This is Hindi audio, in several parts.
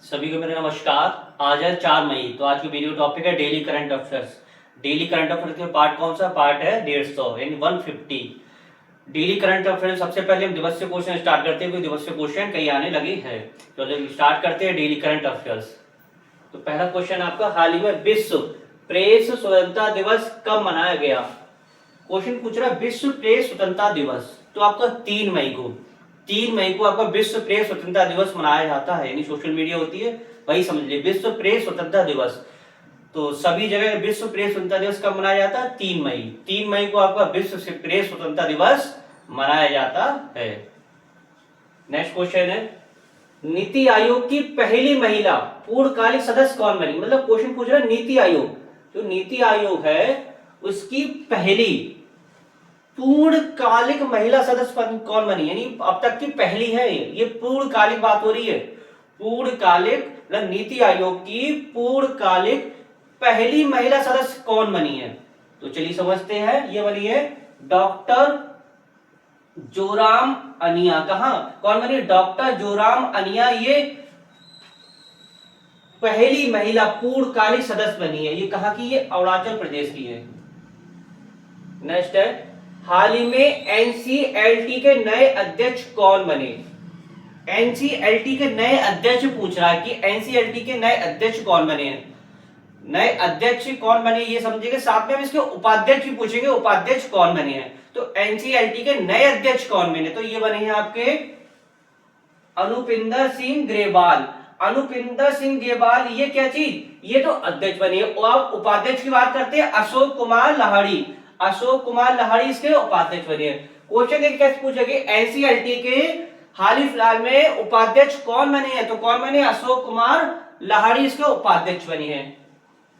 सभी को मेरा नमस्कार। आज है 4 मई। तो आज की वीडियो टॉपिक है daily current affairs. Daily current affairs का पार्ट कौन सा पार्ट है? 150 यानी 150 डेली करंट अफेयर्स। सबसे पहले हम दिवस से क्वेश्चन स्टार्ट करते हैं, कोई दिवस से क्वेश्चन कहीं आने लगे हैं। तो स्टार्ट करते हैं डेली करंट अफेयर्स। तो पहला क्वेश्चन आपका, हाल ही में विश्व प्रेस स्वतंत्रता दिवस कब मनाया गया? क्वेश्चन पूछ रहा है विश्व प्रेस स्वतंत्रता दिवस। तो आपका 3 मई को आपका विश्व प्रेस स्वतंत्रता दिवस मनाया जाता है, यानी सोशल मीडिया होती है वही समझ लीजिए, विश्व प्रेस स्वतंत्रता दिवस। तो सभी जगह विश्व प्रेस स्वतंत्रता दिवस कब मनाया जाता है? 3 मई। 3 मई को आपका विश्व प्रेस स्वतंत्रता दिवस मनाया जाता है। नेक्स्ट क्वेश्चन है, नीति आयोग की पहली महिला पूर्णकालिक सदस्य कौन बनी? मतलब क्वेश्चन पूछ रहा है नीति आयोग, जो नीति आयोग है उसकी पहली पूर्णकालिक महिला सदस्य कौन बनी, यानी अब तक की पहली है। ये पूर्णकालिक बात हो रही है। पूर्णकालिक मतलब नीति आयोग की पूर्णकालिक पहली महिला सदस्य कौन बनी है? तो चलिए समझते हैं। ये बनी है डॉक्टर जोराम अनिया। कौन बनी? डॉक्टर जोराम अनिया ये पहली महिला पूर्णकालिक सदस्य बनी है। ये कहां की? ये अरुणाचल प्रदेश की है। नेक्स्ट है, हाल ही में एनसीएलटी के नए अध्यक्ष कौन बने? एनसीएलटी के नए अध्यक्ष पूछ रहा है कि एनसीएलटी के नए अध्यक्ष कौन बने हैं। नए अध्यक्ष कौन बने ये समझिएगा, साथ में हम इसके उपाध्यक्ष भी पूछेंगे, उपाध्यक्ष कौन बने हैं। तो एनसीएलटी के नए अध्यक्ष कौन बने? तो ये बने हैं आपके अनुपिंदर सिंह ग्रेवाल। अनुपिंदर सिंह ग्रेवाल ये क्या चीज? ये तो अध्यक्ष बने। और उपाध्यक्ष की बात करते हैं अशोक कुमार लाहिड़ी। अशोक कुमार लाहिड़ी इसके उपाध्यक्ष बने। क्वेश्चन एक कैसे पूछेंगे, एनसीएलटी के हाल ही फिलहाल में उपाध्यक्ष कौन बने हैं? तो कौन बने? अशोक कुमार लाहिड़ी इसके उपाध्यक्ष बने हैं।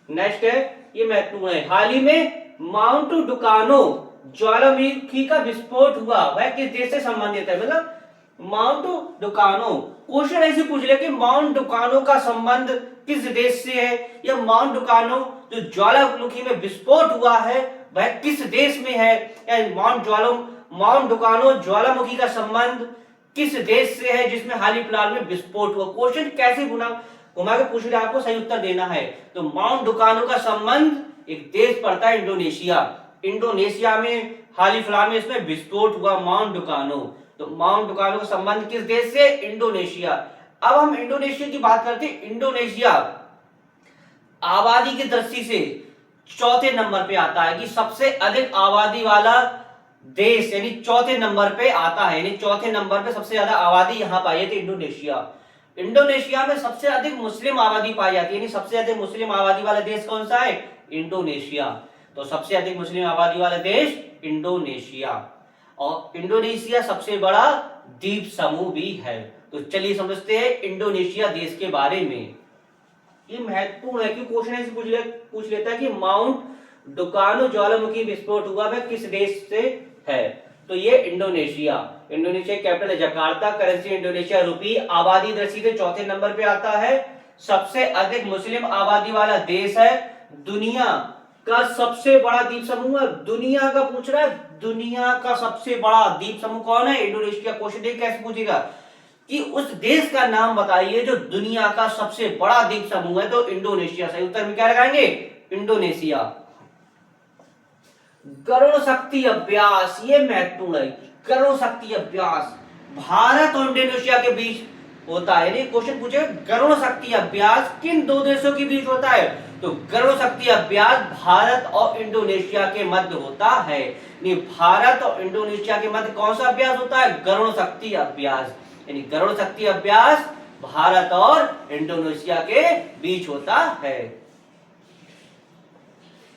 नेक्स्ट है, ये महत्वपूर्ण है, हाल ही में माउंट डुकानो ज्वालामुखी का विस्फोट हुआ, वह किस देश से संबंधित है? मतलब माउंट डुकानो, क्वेश्चन ऐसे पूछ ले कि माउंट डुकानो का संबंध किस देश से है, या माउंट डुकानो जो ज्वालामुखी में विस्फोट हुआ है वह किस देश में है, या माउंट डुकानो ज्वालामुखी का संबंध किस देश से है जिसमें हाल ही फिलहाल में विस्फोट हुआ। क्वेश्चन कैसे घुमा के पूछ रहे, आपको सही उत्तर देना है। तो माउंट डुकानो का संबंध एक देश पड़ता है इंडोनेशिया। इंडोनेशिया में हाल ही फिलहाल में इसमें विस्फोट हुआ माउंट डुकानो। तो माउंट डुकानो का संबंध किस देश से? इंडोनेशिया। अब हम इंडोनेशिया की बात करते हैं। इंडोनेशिया आबादी की दृष्टि से चौथे नंबर पे आता है कि सबसे अधिक आबादी वाला देश, यानी चौथे नंबर पे आता है, यानी चौथे नंबर पे सबसे ज्यादा आबादी यहां पाई जाती है इंडोनेशिया। इंडोनेशिया में सबसे अधिक मुस्लिम आबादी पाई जाती है, यानी सबसे अधिक मुस्लिम आबादी वाला देश कौन सा है? इंडोनेशिया। तो सबसे अधिक मुस्लिम आबादी वाला देश इंडोनेशिया। और इंडोनेशिया सबसे बड़ा द्वीप समूह भी है। तो चलिए समझते हैं इंडोनेशिया देश के बारे में। ये महत्वपूर्ण है कि क्वेश्चन ऐसे पूछ लेता है कि माउंट डुकानो ज्वालामुखी विस्फोट हुआ वह किस देश से है? तो ये इंडोनेशिया। इंडोनेशिया कैपिटल है जकार्ता, करेंसी इंडोनेशिया रुपी, आबादी दृष्टि से चौथे नंबर पे आता है, सबसे अधिक मुस्लिम आबादी वाला देश है, दुनिया का सबसे बड़ा द्वीप समूह है। दुनिया का पूछ रहा है, दुनिया का सबसे बड़ा द्वीप समूह कौन है? इंडोनेशिया। क्वेश्चन देख कैसे पूछेगा कि उस देश का नाम बताइए जो दुनिया का सबसे बड़ा द्वीप समूह है। तो इंडोनेशिया। सही उत्तर में क्या लगाएंगे? इंडोनेशिया। गरुड़ शक्ति अभ्यास, ये महत्वपूर्ण है। गरुड़ शक्ति अभ्यास भारत और इंडोनेशिया के बीच होता है। यानी क्वेश्चन पूछे गरुड़ शक्ति अभ्यास किन दो देशों के बीच होता है? तो गरुड़ शक्ति अभ्यास भारत और इंडोनेशिया के मध्य होता है। यानी भारत और इंडोनेशिया के मध्य कौन सा अभ्यास होता है? गरुड़ शक्ति अभ्यास। यानी गरुड़ शक्ति अभ्यास भारत और इंडोनेशिया के बीच होता है।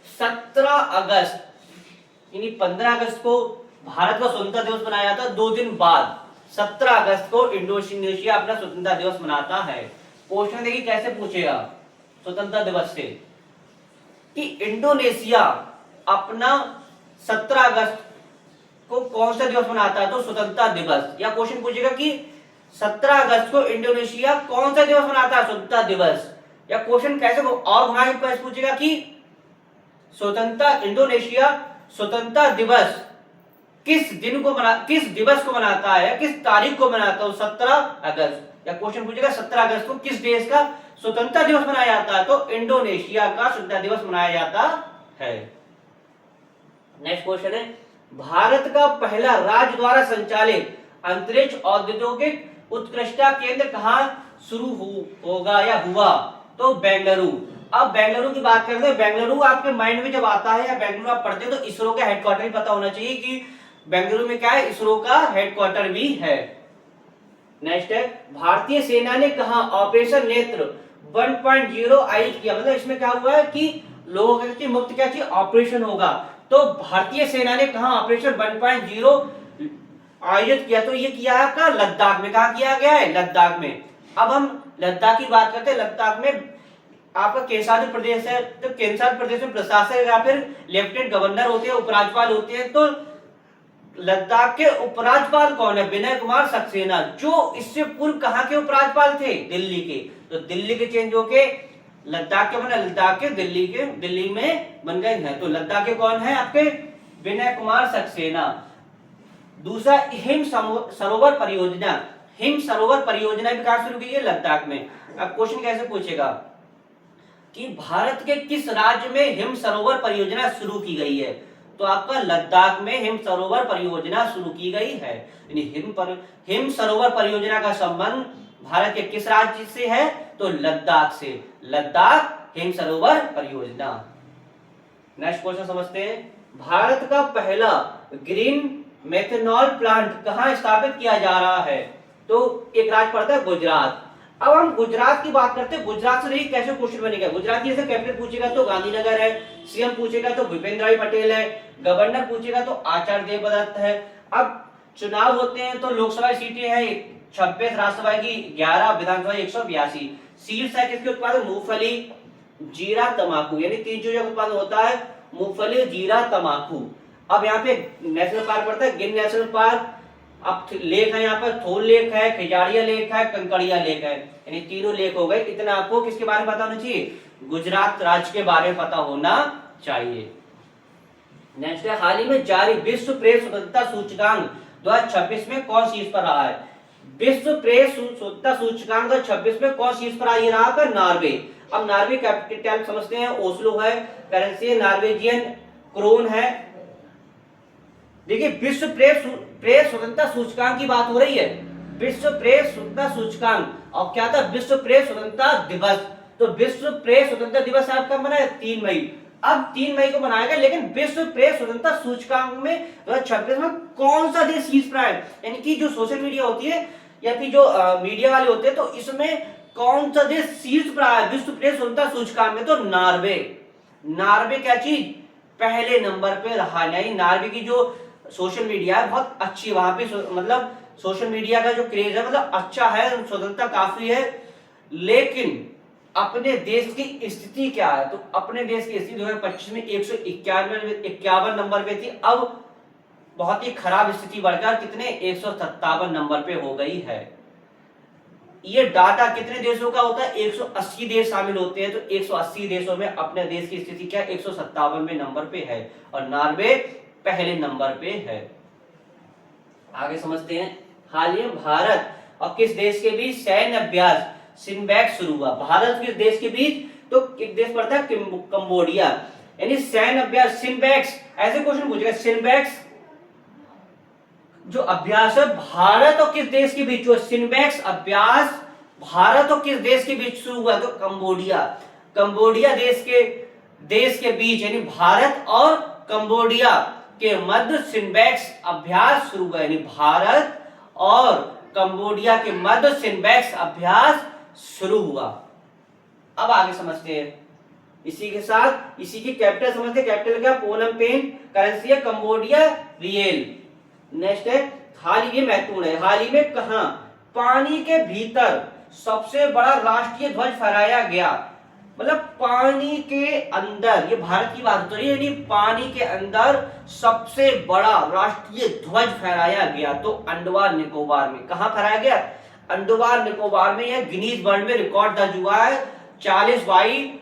17 अगस्त यानी 15 अगस्त को भारत का स्वतंत्रता दिवस मनाया जाता है। 2 दिन बाद 17 अगस्त को इंडोनेशिया अपना स्वतंत्रता दिवस मनाता है। क्वेश्चन देखिए कैसे पूछेगा स्वतंत्रता दिवस से कि इंडोनेशिया अपना 17 अगस्त को कौन सा दिवस मनाता है? तो स्वतंत्रता दिवस। या क्वेश्चन पूछेगा कि 17 अगस्त को इंडोनेशिया कौन सा दिवस मनाता है? स्वतंत्रता दिवस। या क्वेश्चन कैसे और घुमा के पूछेगा कि इंडोनेशिया स्वतंत्रता दिवस किस दिवस को मनाता है, किस तारीख को मनाता है? 17 अगस्त। या क्वेश्चन पूछेगा 17 अगस्त को किस देश का स्वतंत्रता दिवस मनाया जाता है? तो इंडोनेशिया का स्वतंत्रता दिवस मनाया जाता है। नेक्स्ट क्वेश्चन है, भारत का पहला राज्य द्वारा संचालित अंतरिक्ष औद्योगिक उत्कृष्टता केंद्र कहां शुरू होगा या हुआ? तो बेंगलुरु। अब बेंगलुरु की बात करते हैं, बेंगलुरु आपके माइंड में जब आता है या बेंगलुरु आप पढ़ते हैं तो इसरो का हेडक्वार्टर भी पता होना चाहिए कि बेंगलुरु में क्या है, इसरो का हेडक्वार्टर भी है। नेक्स्ट है, भारतीय सेना ने कहा ऑपरेशन नेत्र 1.0 आयोजित किया? मतलब इसमें क्या हुआ है कि लोगों के मुक्त क्या चीज ऑपरेशन होगा, तो भारतीय सेना ने कहा ऑपरेशन 1.0 आयोजित किया? तो ये किया है आपका लद्दाख में। कहा किया गया है? लद्दाख में। अब हम लद्दाख की बात करते हैं। लद्दाख में आपका केंद्रशासित प्रदेश है, तो केंद्रशासित प्रदेश में प्रशासक या फिर लेफ्टिनेंट गवर्नर होते हैं, उपराज्यपाल होते हैं। तो लद्दाख के उपराज्यपाल कौन है? विनय कुमार सक्सेना, जो इससे पूर्व कहां के उपराज्यपाल थे? दिल्ली के। तो दिल्ली के चेंज होके लद्दाख के बने, लद्दाख के दिल्ली में बन गए हैं। तो लद्दाख के कौन है आपके? विनय कुमार सक्सेना। दूसरा, हिम सरोवर परियोजना। हिम सरोवर परियोजना भी कहां शुरू की है? लद्दाख में। अब क्वेश्चन कैसे पूछेगा कि भारत के किस राज्य में हिम सरोवर परियोजना शुरू की गई है? तो आपका लद्दाख में हिम सरोवर परियोजना शुरू की गई है। हिम सरोवर परियोजना का संबंध भारत के किस राज्य से है? तो लद्दाख से। लद्दाख हिम सरोवर परियोजना। नेक्स्ट क्वेश्चन समझते हैं, भारत का पहला ग्रीन मेथनॉल प्लांट कहां स्थापित किया जा रहा है? तो एक राज्य पड़ता है गुजरात। अब हम गुजरात की बात करते हैं। गुजरात से नहीं कैसे क्वेश्चन बनेगा? गुजरात की जैसे कैपिटल पूछेगा तो गांधीनगर है, सीएम पूछेगा तो भूपेंद्र भाई पटेल है, गवर्नर पूछेगा तो आचार्य देवव्रत है। अब चुनाव होते हैं तो लोकसभा सीटें हैं 26, राज्यसभा की 11, विधानसभा 182। सीट्स है किसके उत्पादन? मूंगफली, जीरा, तंबाकू, यानी 3 चीजों का उत्पादन होता है, मूंगफली, जीरा, तंबाकू। अब यहाँ पे नेशनल पार्क पड़ता है गिर नेशनल पार्क। अब लेक है, यहाँ पर थोल लेक है, खिजाड़िया लेक है, कंकड़िया लेक है, यानी तीनों लेक हो गए। इतना आपको किसके बारे में पता होना चाहिए? गुजरात राज्य के बारे में पता होना चाहिए। नेक्स्ट है, हाल ही में जारी विश्व प्रेस स्वतंत्रता सूचकांक 2026 में कौन शीर्ष पर रहा है? विश्व प्रेस स्वतंत्रता सूचकांक 2026 में कौन शीर्ष पर आई रहा? नॉर्वे। अब नॉर्वे कैपिटल समझते हैं, ओस्लो है, करेंसी है नॉर्वेजियन क्रोन है। देखिए, विश्व प्रेस स्वतंत्रता सूचकांक की बात हो रही है, विश्व प्रेस स्वतंत्रता सूचकांक। और क्या था? विश्व प्रेस स्वतंत्रता दिवस। तो विश्व प्रेस स्वतंत्रता दिवस आपका मनाया 3 मई। अब 3 मई को मनाया गया, लेकिन विश्व प्रेस स्वतंत्रता सूचकांक में 2026 में कौन सा देश शीर्ष पर है? यानी कि जो सोशल मीडिया होती है या फिर जो मीडिया वाले होते हैं, तो इसमें कौन सा देश शीर्ष पर आया विश्व प्रेस स्वतंत्रता सूचकांक में? तो नॉर्वे। नॉर्वे क्या चीज? पहले नंबर पे रहा। यानी नॉर्वे की जो सोशल मीडिया है बहुत अच्छी, वहां पे मतलब सोशल मीडिया का जो क्रेज है मतलब अच्छा है, स्वतंत्रता काफी है। लेकिन अपने देश की स्थिति क्या है? तो अपने देश की स्थिति 2025 में 151 नंबर पे थी, अब बहुत ही खराब स्थिति बढ़कर कितने 157 नंबर पे हो गई है। ये डाटा कितने देशों का होता है? 180 देश शामिल होते हैं, तो 180 देशों में अपने देश की स्थिति क्या 157वें नंबर पे है और नॉर्वे पहले नंबर पे है। आगे समझते हैं, हाल ही में भारत और किस देश के बीच सैन्य अभ्यास सिम्बैक्स शुरू हुआ? भारत किस देश के बीच? तो एक देश पड़ता है कंबोडिया, यानी सैन्य अभ्यास सिम्बैक्स। ऐसे क्वेश्चन पूछेगा, सिम्बैक्स जो अभ्यास है भारत और किस देश के बीच? जो सिम्बैक्स अभ्यास भारत और किस देश के बीच शुरू हुआ? तो कंबोडिया। कंबोडिया देश के बीच, यानी भारत और कंबोडिया के मध्य सिम्बैक्स अभ्यास शुरू हुआ, यानी भारत और कंबोडिया के मध्य सिम्बैक्स अभ्यास शुरू हुआ। अब आगे समझते हैं, इसी के साथ इसी की कैपिटल समझते हैं। कैपिटल क्या? पोनम पेन, करेंसी है कंबोडिया रियल। नेक्स्ट है, हाल ही में महत्वपूर्ण है, हाल ही में कहां पानी के भीतर सबसे बड़ा राष्ट्रीय ध्वज फहराया गया? मतलब पानी के अंदर, ये भारत की बात हो रही है, यानी पानी के अंदर सबसे बड़ा राष्ट्रीय ध्वज फहराया गया तो अंडमान निकोबार में। कहां फहराया गया? अंडमान निकोबार में। यह गिनीज वर्ल्ड में रिकॉर्ड दर्ज हुआ है। 40 बाई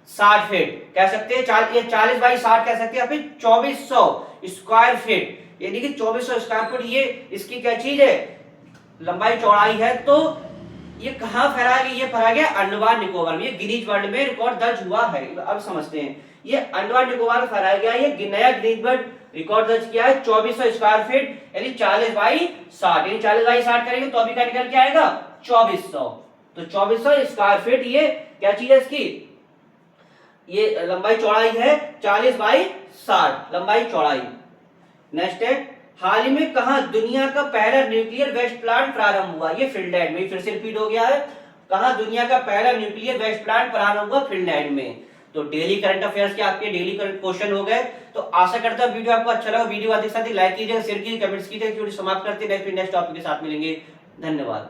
60 फीट कह सकते हैं, 40 बाई 60 कह सकते हैं, या फिर 2400 स्क्वायर फीट, यानी कि 2400 स्क्वायर फुट ये इसकी क्या चीज है, लंबाई चौड़ाई है। तो ये कहाँ फहराया गया, ये फहराया गया अंडमान निकोबार में, ये गिनीज वर्ल्ड में रिकॉर्ड दर्ज हुआ है। अब समझते हैं, ये अंडमान निकोबार में फहराया गया, ये नया गिनीज वर्ल्ड रिकॉर्ड दर्ज किया है 2400 स्क्वायर फीट, यानी 40/60, यानी 40/60 करेंगे तो अभी का निकल के आएगा 2400। तो 2400 स्क्वायर फीट ये क्या चीज है इसकी, ये लंबाई चौड़ाई है 40/60 लंबाई चौड़ाई। नेक्स्ट है, हाल ही में कहा दुनिया का पहला न्यूक्लियर वेस्ट प्लांट प्रारंभ हुआ, ये फिनलैंड में, फिर से रिपीट हो गया है, कहा दुनिया का पहला न्यूक्लियर वेस्ट प्लांट प्रारंभ हुआ फिनलैंड में। तो डेली करंट अफेयर्स के आपके डेली करंट क्वेश्चन हो गए। तो आशा करता हूं वीडियो आपको अच्छा लगा, वीडियो अधिक से अधिक लाइक कीजिए, शेयर कीजिए, कमेंट्स कीजिए। वीडियो समाप्त करते हैं, नेक्स्ट टॉपिक के साथ मिलेंगे। धन्यवाद।